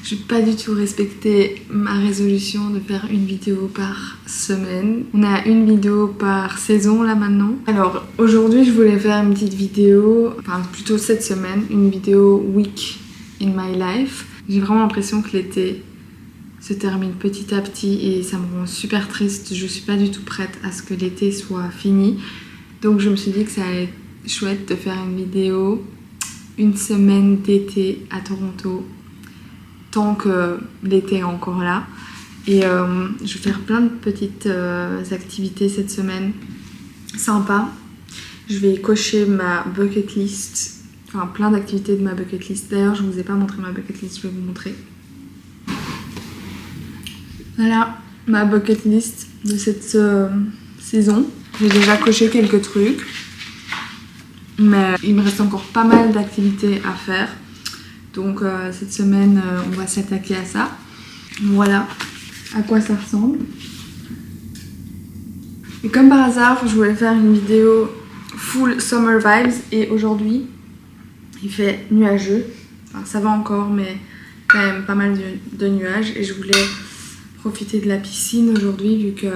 Je n'ai pas du tout respecté ma résolution de faire une vidéo par semaine. On a une vidéo par saison là maintenant. Alors aujourd'hui je voulais faire une petite vidéo, enfin plutôt cette semaine, une vidéo week in my life. J'ai vraiment l'impression que l'été se termine petit à petit et ça me rend super triste. Je suis pas du tout prête à ce que l'été soit fini. Donc je me suis dit que ça allait être chouette de faire une vidéo une semaine d'été à Toronto tant que l'été est encore là. Et je vais faire plein de petites activités cette semaine sympa. Je vais cocher ma bucket list, enfin plein d'activités de ma bucket list. D'ailleurs je vous ai pas montré ma bucket list, je vais vous montrer. Voilà ma bucket list de cette saison. J'ai déjà coché quelques trucs, mais il me reste encore pas mal d'activités à faire. Donc cette semaine, on va s'attaquer à ça. Voilà à quoi ça ressemble. Et comme par hasard, je voulais faire une vidéo full summer vibes et aujourd'hui, il fait nuageux. Enfin, ça va encore, mais quand même pas mal de nuages. Et je voulais profiter de la piscine aujourd'hui vu que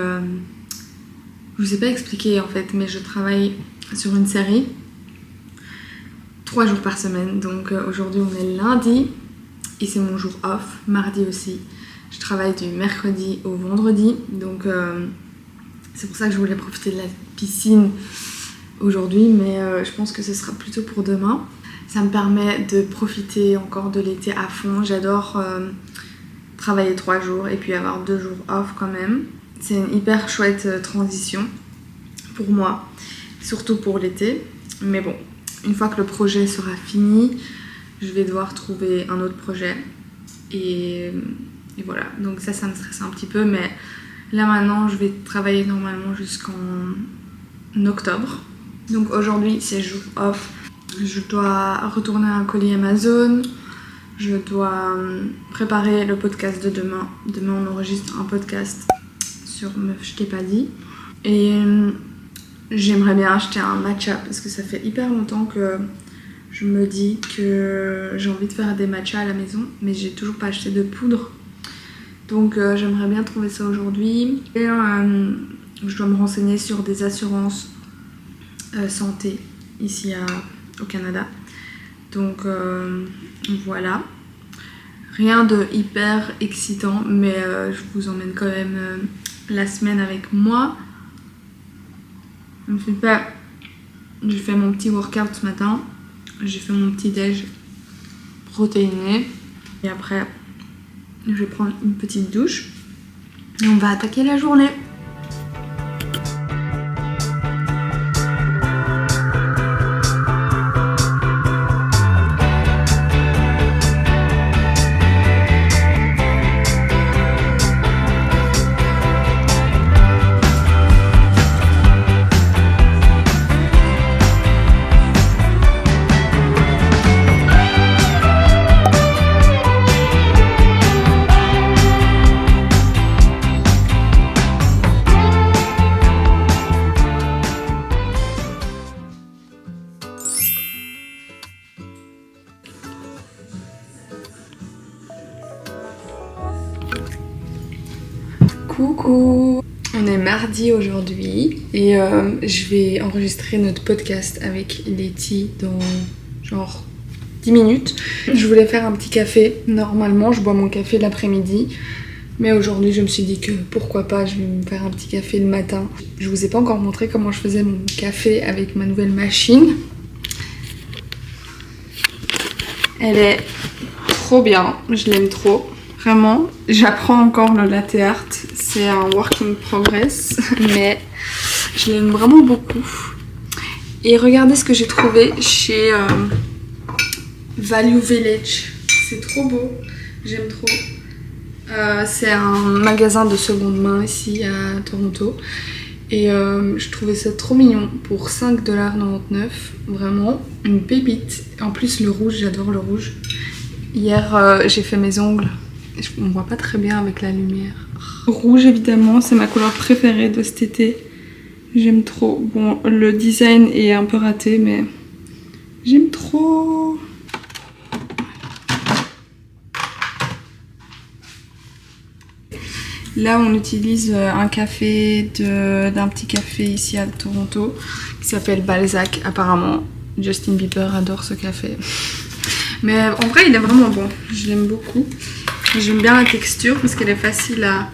je vous ai pas expliqué en fait, mais je travaille sur une série 3 jours par semaine. Donc aujourd'hui on est lundi et c'est mon jour off, mardi aussi. Je travaille du mercredi au vendredi, donc c'est pour ça que je voulais profiter de la piscine aujourd'hui, mais je pense que ce sera plutôt pour demain. Ça me permet de profiter encore de l'été à fond. J'adore travailler 3 jours et puis avoir 2 jours off quand même. C'est une hyper chouette transition pour moi, surtout pour l'été. Mais bon, une fois que le projet sera fini, je vais devoir trouver un autre projet. Et voilà, donc ça me stresse un petit peu. Mais là maintenant, je vais travailler normalement jusqu'en octobre. Donc aujourd'hui, c'est jour off. Je dois retourner un colis Amazon. Je dois préparer le podcast de demain. Demain, on enregistre un podcast sur Meuf, je t'ai pas dit. Et j'aimerais bien acheter un matcha parce que ça fait hyper longtemps que je me dis que j'ai envie de faire des matchas à la maison, mais j'ai toujours pas acheté de poudre. Donc j'aimerais bien trouver ça aujourd'hui. Et je dois me renseigner sur des assurances santé ici au Canada. Donc voilà. Rien de hyper excitant, mais je vous emmène quand même la semaine avec moi. J'ai fait mon petit workout ce matin. J'ai fait mon petit déj protéiné. Et après, je vais prendre une petite douche. Et on va attaquer la journée. Coucou! On est mardi aujourd'hui et je vais enregistrer notre podcast avec Letty dans genre 10 minutes. Je voulais faire un petit café. Normalement, je bois mon café l'après-midi. Mais aujourd'hui, je me suis dit que pourquoi pas, je vais me faire un petit café le matin. Je vous ai pas encore montré comment je faisais mon café avec ma nouvelle machine. Elle est trop bien, je l'aime trop. Vraiment, j'apprends encore le latte art, c'est un work in progress, mais je l'aime vraiment beaucoup. Et regardez ce que j'ai trouvé chez Value Village, c'est trop beau, j'aime trop. C'est un magasin de seconde main ici à Toronto et je trouvais ça trop mignon pour 5,99$, vraiment une pépite. En plus le rouge, j'adore le rouge. Hier j'ai fait mes ongles. On voit pas très bien avec la lumière. Rouge évidemment, c'est ma couleur préférée de cet été. J'aime trop. Bon, le design est un peu raté, mais j'aime trop. Là, on utilise un café d'un petit café ici à Toronto qui s'appelle Balzac. Apparemment, Justin Bieber adore ce café. Mais en vrai, il est vraiment bon. Je l'aime beaucoup. J'aime bien la texture parce qu'elle est facile à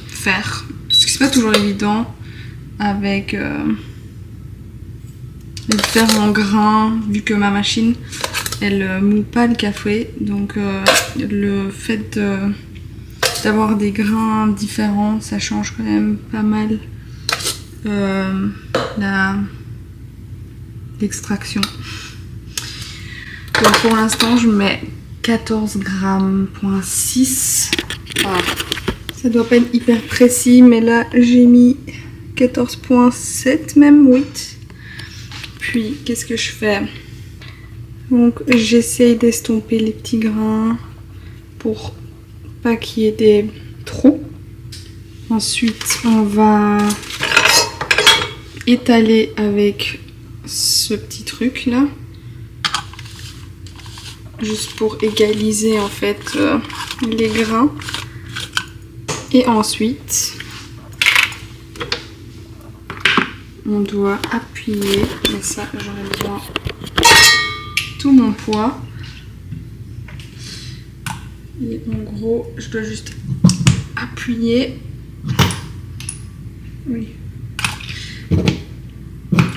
faire. Parce que c'est pas toujours évident avec les différents grains, vu que ma machine, elle moule pas le café. Donc le fait d'avoir des grains différents, ça change quand même pas mal l'extraction. Donc pour l'instant je mets 14 grammes, 6. Voilà. Ça doit pas être hyper précis, mais là j'ai mis 14,7 même, 8. Puis qu'est-ce que je fais? Donc j'essaye d'estomper les petits grains pour pas qu'il y ait des trous. Ensuite on va étaler avec ce petit truc là, juste pour égaliser en fait les grains. Et ensuite on doit appuyer, mais ça j'aurais besoin tout mon poids. Et en gros je dois juste appuyer. Oui.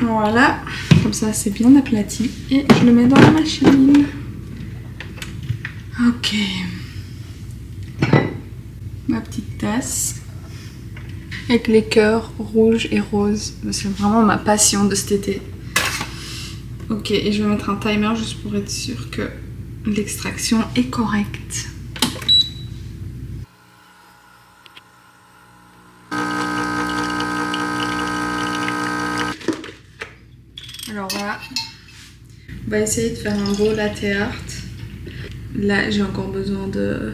Voilà, comme ça c'est bien aplati et je le mets dans la machine. Ok. Ma petite tasse avec les cœurs rouges et roses. C'est vraiment ma passion de cet été. Ok, et je vais mettre un timer juste pour être sûre que l'extraction est correcte. Alors voilà, on va essayer de faire un beau latte art. Là j'ai encore besoin de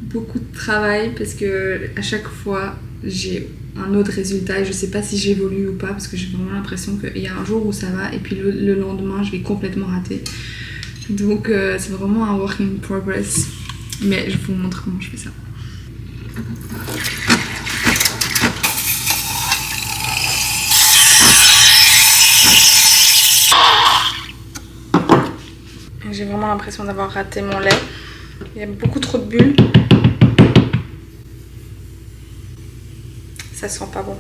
beaucoup de travail parce que à chaque fois j'ai un autre résultat et je sais pas si j'évolue ou pas, parce que j'ai vraiment l'impression qu'il y a un jour où ça va et puis le lendemain je vais complètement rater. Donc c'est vraiment un work in progress, mais je vous montre comment je fais ça. J'ai vraiment l'impression d'avoir raté mon lait. Il y a beaucoup trop de bulles. Ça sent pas bon.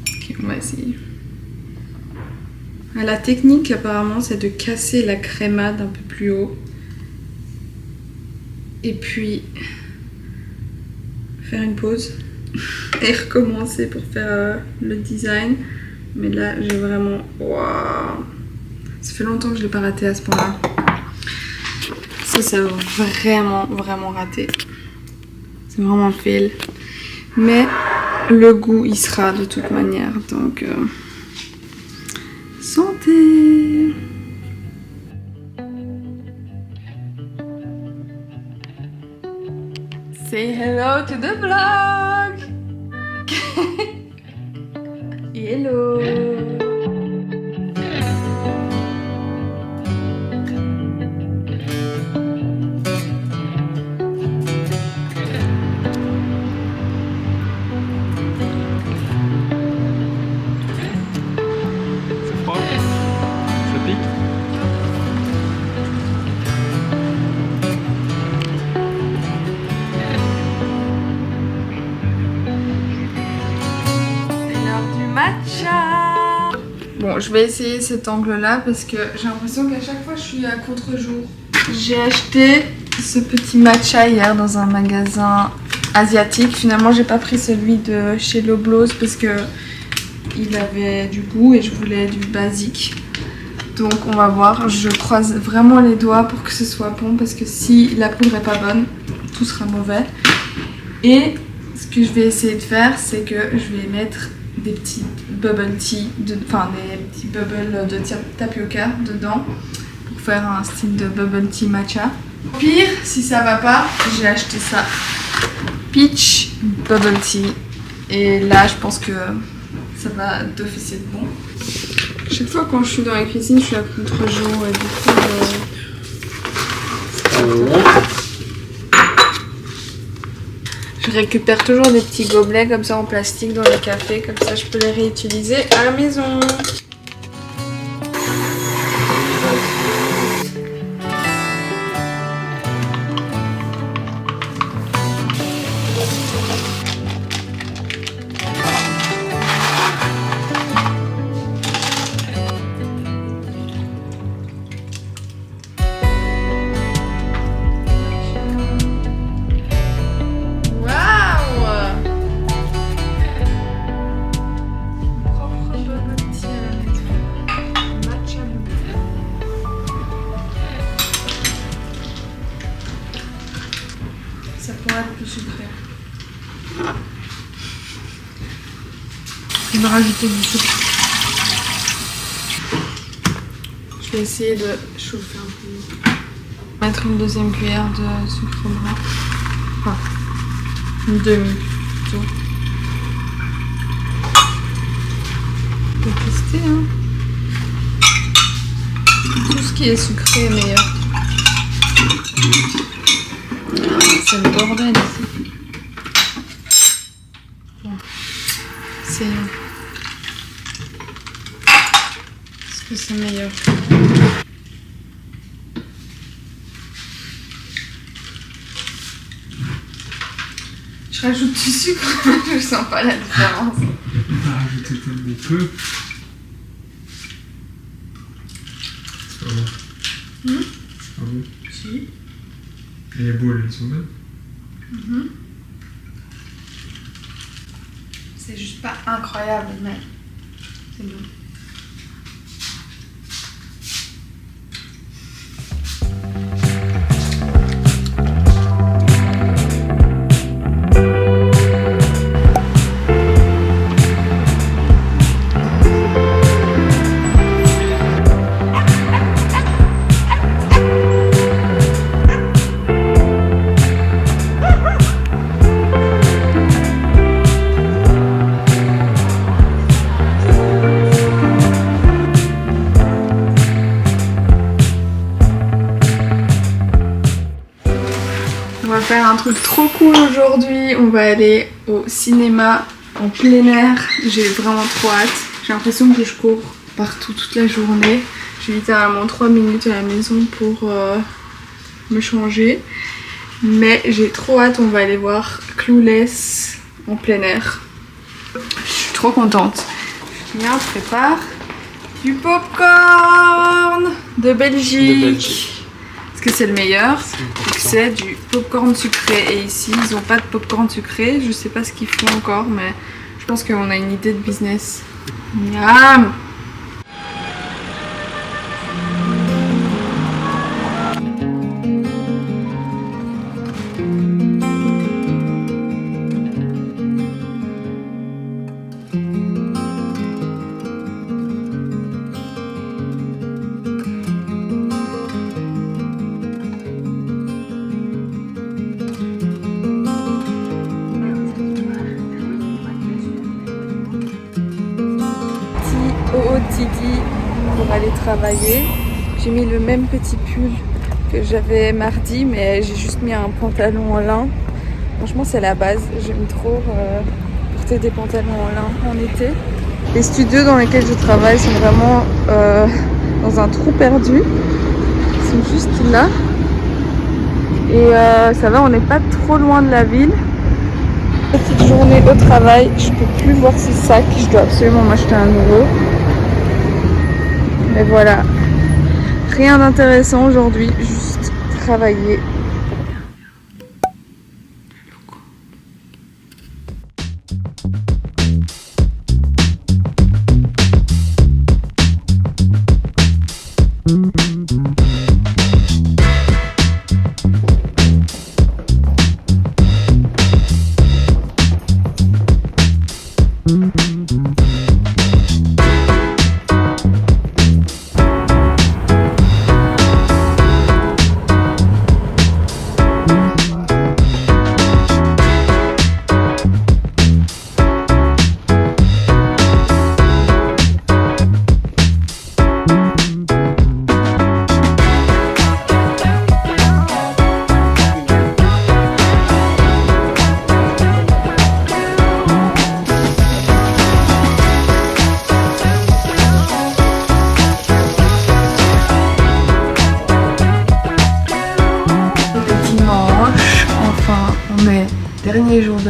Ok, on va essayer. La technique apparemment c'est de casser la crémade un peu plus haut. Et puis faire une pause. Et recommencer pour faire le design. Mais là j'ai vraiment... Waouh! Ça fait longtemps que je l'ai pas raté à ce point-là. Ça c'est vraiment raté. C'est vraiment fail. Mais le goût il sera de toute manière. Donc santé! Say hello to the vlog! Hello! Matcha! Bon, je vais essayer cet angle-là parce que j'ai l'impression qu'à chaque fois je suis à contre-jour. J'ai acheté ce petit matcha hier dans un magasin asiatique. Finalement, j'ai pas pris celui de chez Loblaws parce que il avait du goût et je voulais du basique. Donc on va voir. Je croise vraiment les doigts pour que ce soit bon parce que si la poudre est pas bonne, tout sera mauvais. Et ce que je vais essayer de faire, c'est que je vais mettre des petits bubble tea, enfin des petits bubbles de tapioca dedans pour faire un style de bubble tea matcha. Pire, si ça va pas, j'ai acheté ça, peach bubble tea, et là je pense que ça va d'office être bon. Chaque fois quand je suis dans la cuisine, je suis à contre-jour et du coup Je récupère toujours des petits gobelets comme ça en plastique dans les cafés, comme ça je peux les réutiliser à la maison. Ça pourrait être plus sucré. Je vais rajouter du sucre. Je vais essayer de chauffer un peu. Mettre une deuxième cuillère de sucre brun. Enfin, une demi plutôt. Je vais tester, hein. Tout ce qui est sucré est meilleur. C'est le bordel ici. Bon. C'est... Est-ce que c'est meilleur? Je rajoute du sucre, je sens pas la différence. On va rajouter tellement peu. C'est pas bon. C'est pas bon. Si. Et les boules, elles sont bonnes. C'est juste pas incroyable, mais c'est bon. On va faire un truc trop cool aujourd'hui, on va aller au cinéma en plein air, j'ai vraiment trop hâte. J'ai l'impression que je cours partout toute la journée. J'ai littéralement 3 minutes à la maison pour me changer. Mais j'ai trop hâte, on va aller voir Clueless en plein air. Je suis trop contente. Julien prépare du popcorn de Belgique. Que c'est le meilleur, c'est du popcorn sucré et ici ils ont pas de popcorn sucré, je sais pas ce qu'ils font encore mais je pense qu'on a une idée de business. Miam. Tidi pour aller travailler. J'ai mis le même petit pull que j'avais mardi mais j'ai juste mis un pantalon en lin. Franchement c'est la base, j'aime trop porter des pantalons en lin en été. Les studios dans lesquels je travaille sont vraiment dans un trou perdu. Ils sont juste là. Et ça va, on n'est pas trop loin de la ville. Petite journée au travail, je peux plus voir ce sac, je dois absolument m'acheter un nouveau. Mais voilà, rien d'intéressant aujourd'hui, juste travailler.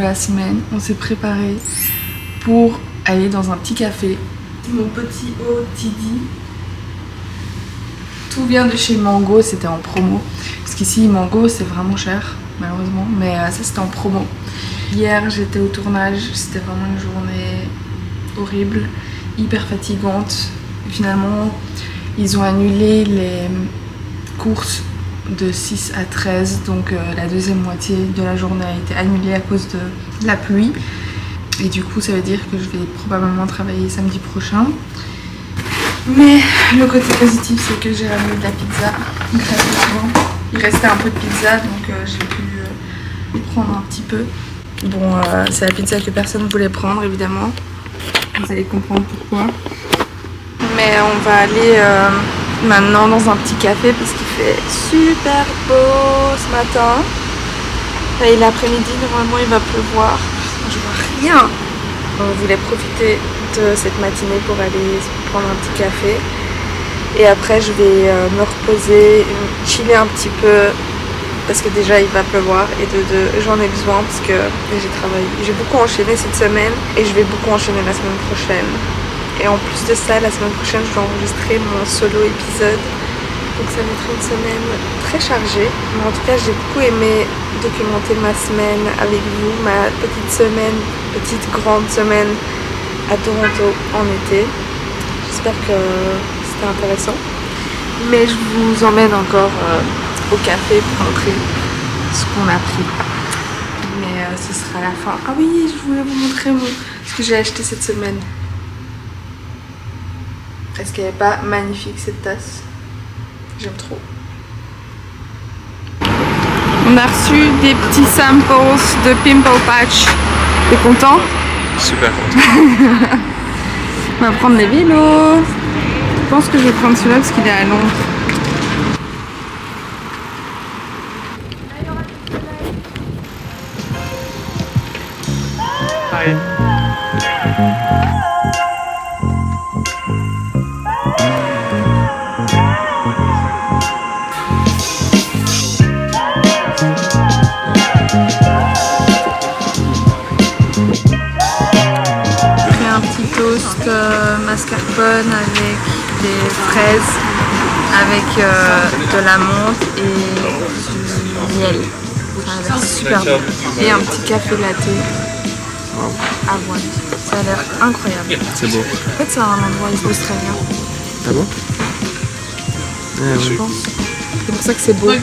la semaine, on s'est préparé pour aller dans un petit café. Mon petit OTD. Tout vient de chez Mango, c'était en promo. Parce qu'ici, Mango, c'est vraiment cher, malheureusement. Mais ça, c'était en promo. Hier, j'étais au tournage. C'était vraiment une journée horrible, hyper fatigante. Finalement, ils ont annulé les courses de 6 à 13. Donc, la deuxième moitié de la journée a été annulée à cause de la pluie. Et du coup, ça veut dire que je vais probablement travailler samedi prochain. Mais le côté positif, c'est que j'ai ramené de la pizza gratuitement. Il restait un peu de pizza, donc j'ai pu prendre un petit peu. Bon, c'est la pizza que personne ne voulait prendre, évidemment. Vous allez comprendre pourquoi. Mais on va aller maintenant dans un petit café parce qu'il fait super beau ce matin. Et l'après-midi, normalement, il va pleuvoir. Je vois rien. On voulait profiter de cette matinée pour aller prendre un petit café. Et après, je vais me reposer, chiller un petit peu. Parce que déjà, il va pleuvoir. Et j'en ai besoin parce que j'ai travaillé. J'ai beaucoup enchaîné cette semaine. Et je vais beaucoup enchaîner la semaine prochaine. Et en plus de ça, la semaine prochaine, je vais enregistrer mon solo épisode. Donc ça va être une semaine très chargée. Mais en tout cas, j'ai beaucoup aimé documenter ma semaine avec vous, ma petite semaine, petite grande semaine à Toronto en été. J'espère que c'était intéressant. Mais je vous emmène encore au café pour montrer ce qu'on a pris. Mais ce sera la fin. Ah oui, je voulais vous montrer ce que j'ai acheté cette semaine. Est-ce qu'elle n'est pas magnifique cette tasse? J'aime trop. On a reçu des petits samples de Pimple Patch. T'es content? Super content. On va prendre les vélos. Je pense que je vais prendre celui-là parce qu'il est à Londres. Hi. Mascarpone avec des fraises, avec de la menthe et du miel. Ça a l'air super bon. Et un petit café latte avoine. Ça a l'air incroyable. C'est beau. En fait, c'est un endroit australien. Ah bon? Ah, Je oui. pense. C'est pour ça que c'est beau. Ok.